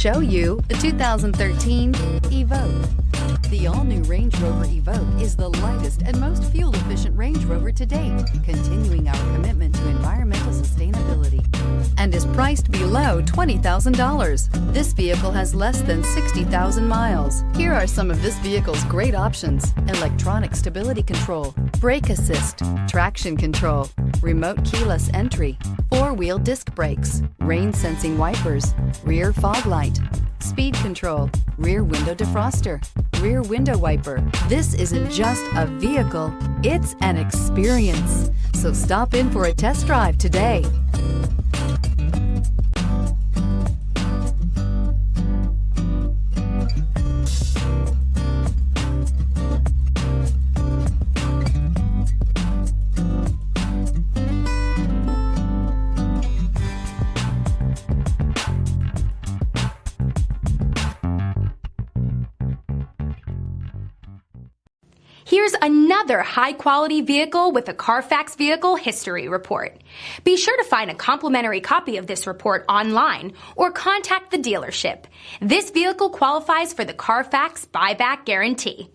show you the 2013 Evoque. The all-new Range Rover Evoque is the lightest and most fuel-efficient Range Rover to date, continuing our commitment to environmental sustainability, and is priced below $20,000. This vehicle has less than 60,000 miles. Here are some of this vehicle's great options: electronic stability control, brake assist, traction control, remote keyless entry, four-wheel disc brakes, rain-sensing wipers, rear fog light, speed control, rear window defroster, rear window wiper. This isn't just a vehicle, it's an experience. So stop in for a test drive today. Here's another high-quality vehicle with a Carfax Vehicle History Report. Be sure to find a complimentary copy of this report online or contact the dealership. This vehicle qualifies for the Carfax Buyback Guarantee.